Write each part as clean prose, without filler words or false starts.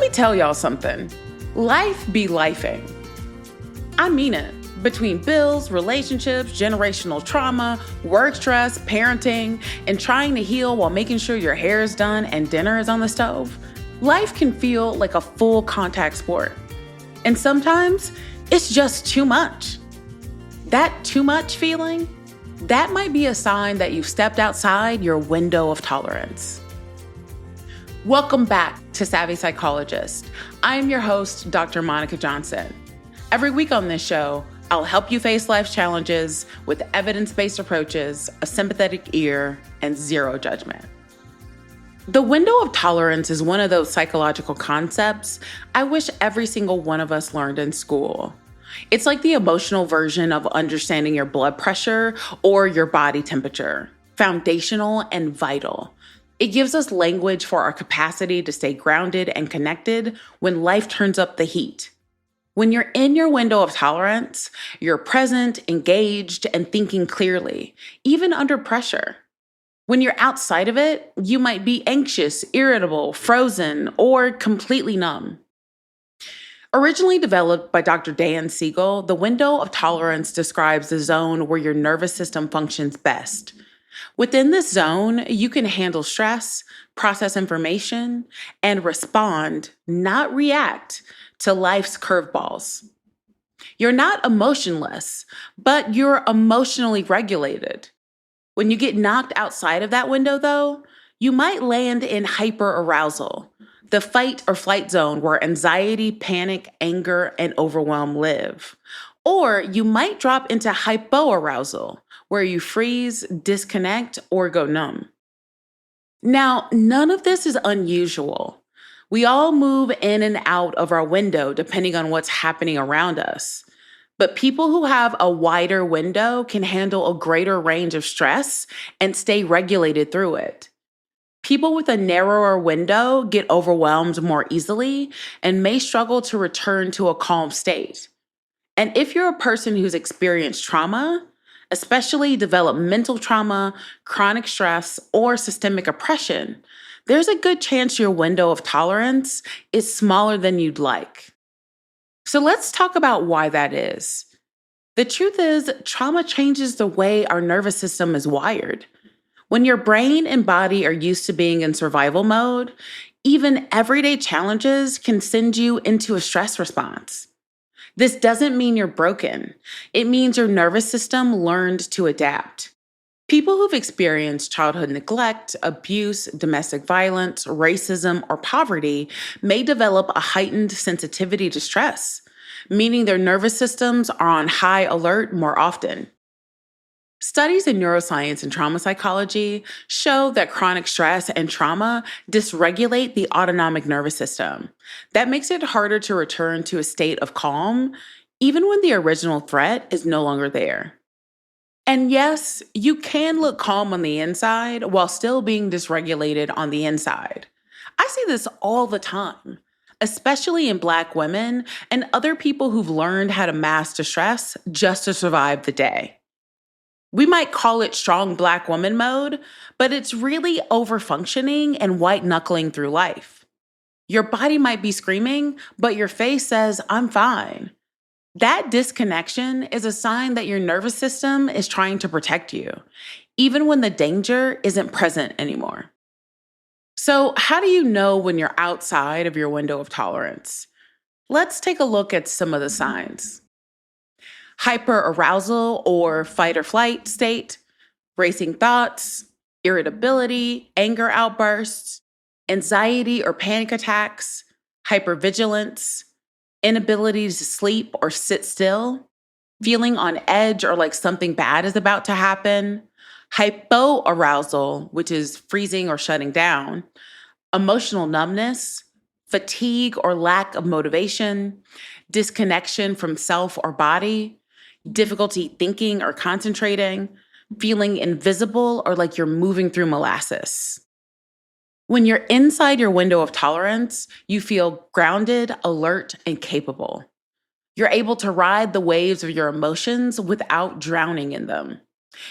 me tell y'all something. Life be lifing. I mean it. Between bills, relationships, generational trauma, work stress, parenting, and trying to heal while making sure your hair is done and dinner is on the stove, life can feel like a full contact sport. And sometimes it's just too much. That too much feeling, that might be a sign that you've stepped outside your window of tolerance. Welcome back to Savvy Psychologist. I'm your host, Dr. Monica Johnson. Every week on this show, I'll help you face life's challenges with evidence-based approaches, a sympathetic ear, and zero judgment. The window of tolerance is one of those psychological concepts I wish every single one of us learned in school. It's like the emotional version of understanding your blood pressure or your body temperature, foundational and vital. It gives us language for our capacity to stay grounded and connected when life turns up the heat. When you're in your window of tolerance, you're present, engaged, and thinking clearly, even under pressure. When you're outside of it, you might be anxious, irritable, frozen, or completely numb. Originally developed by Dr. Dan Siegel, the window of tolerance describes the zone where your nervous system functions best. Within this zone, you can handle stress, process information, and respond, not react, to life's curveballs. You're not emotionless, but you're emotionally regulated. When you get knocked outside of that window, though, you might land in hyperarousal, the fight or flight zone where anxiety, panic, anger, and overwhelm live. Or you might drop into hypoarousal, where you freeze, disconnect, or go numb. Now, none of this is unusual. We all move in and out of our window depending on what's happening around us. But people who have a wider window can handle a greater range of stress and stay regulated through it. People with a narrower window get overwhelmed more easily and may struggle to return to a calm state. And if you're a person who's experienced trauma, especially developmental trauma, chronic stress, or systemic oppression, there's a good chance your window of tolerance is smaller than you'd like. So let's talk about why that is. The truth is, trauma changes the way our nervous system is wired. When your brain and body are used to being in survival mode, even everyday challenges can send you into a stress response. This doesn't mean you're broken. It means your nervous system learned to adapt. People who've experienced childhood neglect, abuse, domestic violence, racism, or poverty may develop a heightened sensitivity to stress, meaning their nervous systems are on high alert more often. Studies in neuroscience and trauma psychology show that chronic stress and trauma dysregulate the autonomic nervous system. That makes it harder to return to a state of calm, even when the original threat is no longer there. And yes, you can look calm on the inside while still being dysregulated on the inside. I see this all the time, especially in Black women and other people who've learned how to mask distress just to survive the day. We might call it strong Black woman mode, but it's really overfunctioning and white knuckling through life. Your body might be screaming, but your face says, "I'm fine." That disconnection is a sign that your nervous system is trying to protect you, even when the danger isn't present anymore. So, how do you know when you're outside of your window of tolerance? Let's take a look at some of the signs. Hyperarousal or fight or flight state, racing thoughts, irritability, anger outbursts, anxiety or panic attacks, hypervigilance, inability to sleep or sit still, feeling on edge or like something bad is about to happen, hypoarousal, which is freezing or shutting down, emotional numbness, fatigue or lack of motivation, disconnection from self or body, difficulty thinking or concentrating, feeling invisible or like you're moving through molasses. When you're inside your window of tolerance, you feel grounded, alert, and capable. You're able to ride the waves of your emotions without drowning in them.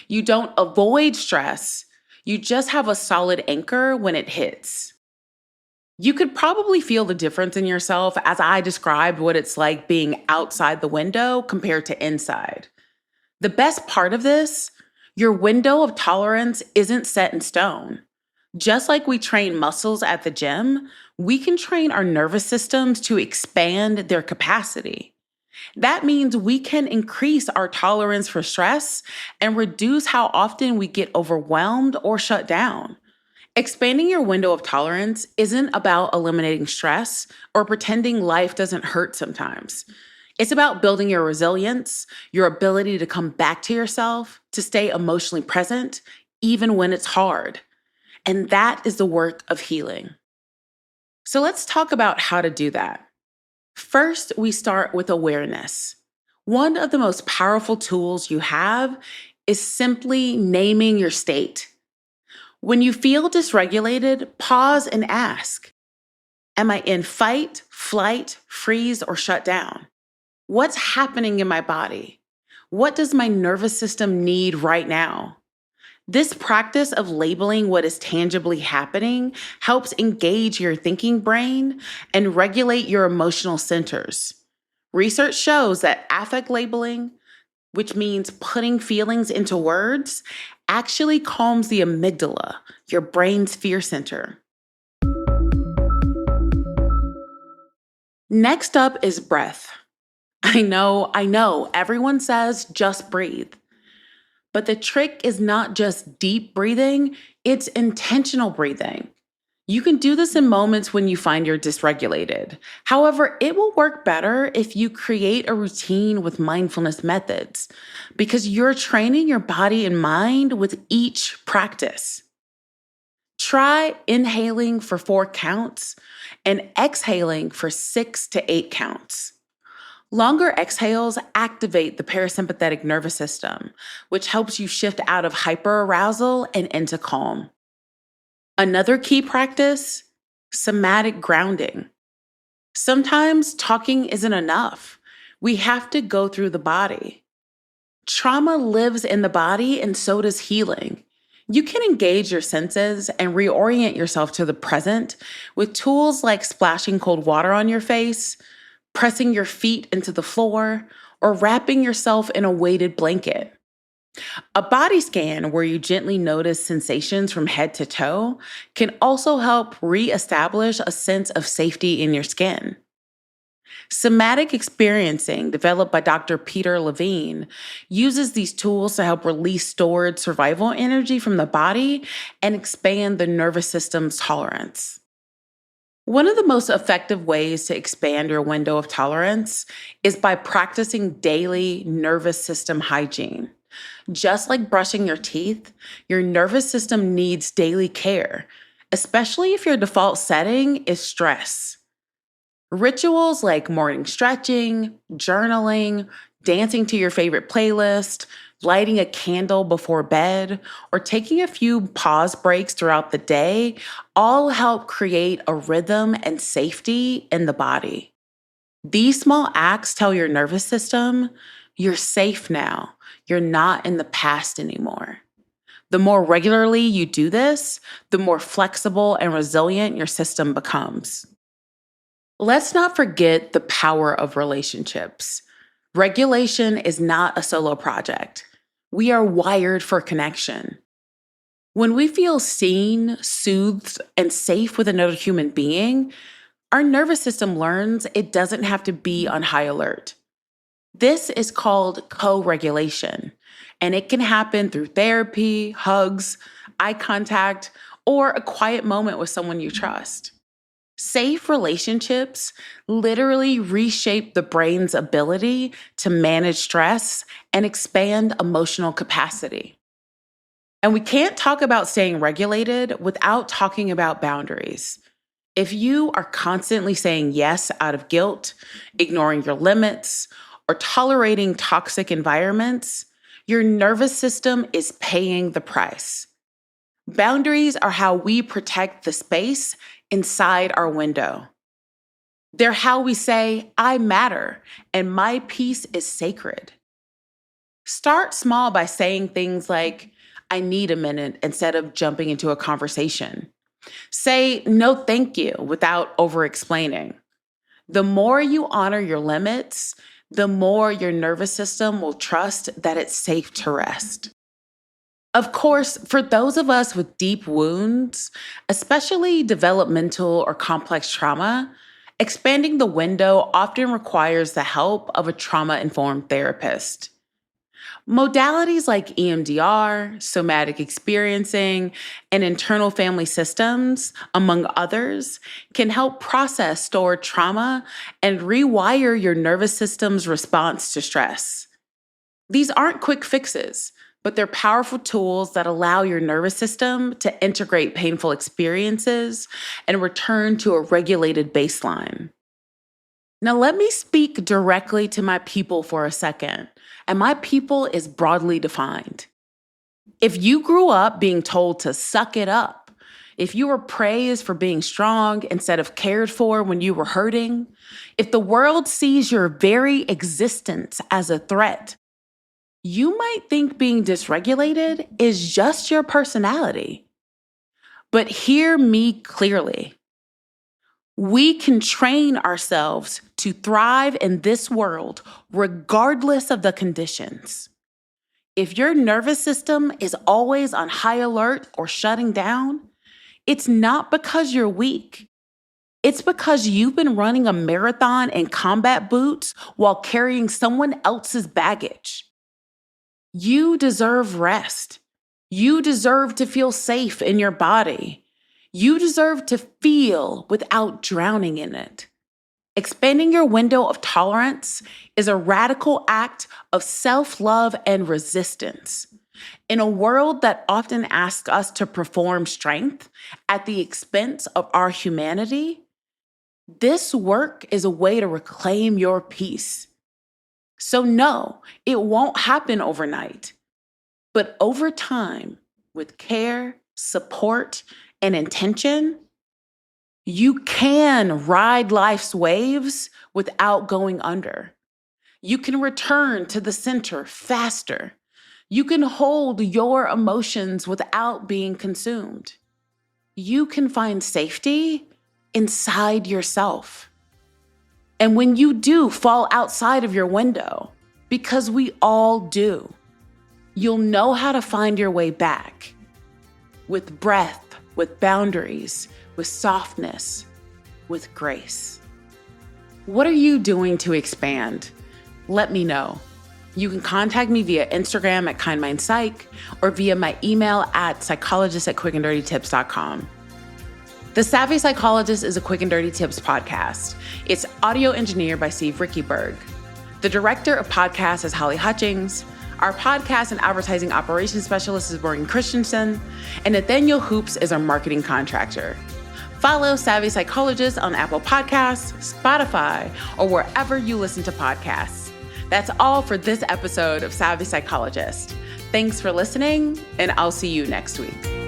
You don't avoid stress. You just have a solid anchor when it hits. You could probably feel the difference in yourself as I described what it's like being outside the window compared to inside. The best part of this, your window of tolerance isn't set in stone. Just like we train muscles at the gym, we can train our nervous systems to expand their capacity. That means we can increase our tolerance for stress and reduce how often we get overwhelmed or shut down. Expanding your window of tolerance isn't about eliminating stress or pretending life doesn't hurt sometimes. It's about building your resilience, your ability to come back to yourself, to stay emotionally present, even when it's hard. And that is the work of healing. So let's talk about how to do that. First, we start with awareness. One of the most powerful tools you have is simply naming your state. When you feel dysregulated, pause and ask, am I in fight, flight, freeze, or shut down? What's happening in my body? What does my nervous system need right now? This practice of labeling what is tangibly happening helps engage your thinking brain and regulate your emotional centers. Research shows that affect labeling, which means putting feelings into words, actually calms the amygdala, your brain's fear center. Next up is breath. I know, everyone says just breathe. But the trick is not just deep breathing, it's intentional breathing. You can do this in moments when you find you're dysregulated. However, it will work better if you create a routine with mindfulness methods because you're training your body and mind with each practice. Try inhaling for 4 counts and exhaling for 6 to 8 counts. Longer exhales activate the parasympathetic nervous system, which helps you shift out of hyperarousal and into calm. Another key practice, somatic grounding. Sometimes talking isn't enough. We have to go through the body. Trauma lives in the body and so does healing. You can engage your senses and reorient yourself to the present with tools like splashing cold water on your face, pressing your feet into the floor, or wrapping yourself in a weighted blanket. A body scan where you gently notice sensations from head to toe can also help reestablish a sense of safety in your skin. Somatic experiencing, developed by Dr. Peter Levine, uses these tools to help release stored survival energy from the body and expand the nervous system's tolerance. One of the most effective ways to expand your window of tolerance is by practicing daily nervous system hygiene. Just like brushing your teeth, your nervous system needs daily care, especially if your default setting is stress. Rituals like morning stretching, journaling, dancing to your favorite playlist, lighting a candle before bed, or taking a few pause breaks throughout the day all help create a rhythm and safety in the body. These small acts tell your nervous system, you're safe now. You're not in the past anymore. The more regularly you do this, the more flexible and resilient your system becomes. Let's not forget the power of relationships. Regulation is not a solo project. We are wired for connection. When we feel seen, soothed, and safe with another human being, our nervous system learns it doesn't have to be on high alert. This is called co-regulation, and it can happen through therapy, hugs, eye contact, or a quiet moment with someone you trust. Safe relationships literally reshape the brain's ability to manage stress and expand emotional capacity. And we can't talk about staying regulated without talking about boundaries. If you are constantly saying yes out of guilt, ignoring your limits, or tolerating toxic environments, your nervous system is paying the price. Boundaries are how we protect the space inside our window. They're how we say, I matter, and my peace is sacred. Start small by saying things like, I need a minute instead of jumping into a conversation. Say no thank you without over-explaining. The more you honor your limits, the more your nervous system will trust that it's safe to rest. Of course, for those of us with deep wounds, especially developmental or complex trauma, expanding the window often requires the help of a trauma-informed therapist. Modalities like EMDR, somatic experiencing, and internal family systems, among others, can help process stored trauma and rewire your nervous system's response to stress. These aren't quick fixes, but they're powerful tools that allow your nervous system to integrate painful experiences and return to a regulated baseline. Now, let me speak directly to my people for a second, and my people is broadly defined. If you grew up being told to suck it up, if you were praised for being strong instead of cared for when you were hurting, if the world sees your very existence as a threat, you might think being dysregulated is just your personality. But hear me clearly. We can train ourselves to thrive in this world regardless of the conditions. If your nervous system is always on high alert or shutting down, it's not because you're weak. It's because you've been running a marathon in combat boots while carrying someone else's baggage. You deserve rest. You deserve to feel safe in your body. You deserve to feel without drowning in it. Expanding your window of tolerance is a radical act of self-love and resistance. In a world that often asks us to perform strength at the expense of our humanity, this work is a way to reclaim your peace. So no, it won't happen overnight. But over time, with care, support, and intention, you can ride life's waves without going under. You can return to the center faster. You can hold your emotions without being consumed. You can find safety inside yourself. And when you do fall outside of your window, because we all do, you'll know how to find your way back with breath, with boundaries, with softness, with grace. What are you doing to expand? Let me know. You can contact me via Instagram at KindMindPsych or via my email at psychologist@quickanddirtytips.com. The Savvy Psychologist is a Quick and Dirty Tips podcast. It's audio engineered by Steve Rickyberg. The director of podcasts is Holly Hutchings. Our podcast and advertising operations specialist is Morgan Christensen, and Nathaniel Hoops is our marketing contractor. Follow Savvy Psychologist on Apple Podcasts, Spotify, or wherever you listen to podcasts. That's all for this episode of Savvy Psychologist. Thanks for listening, and I'll see you next week.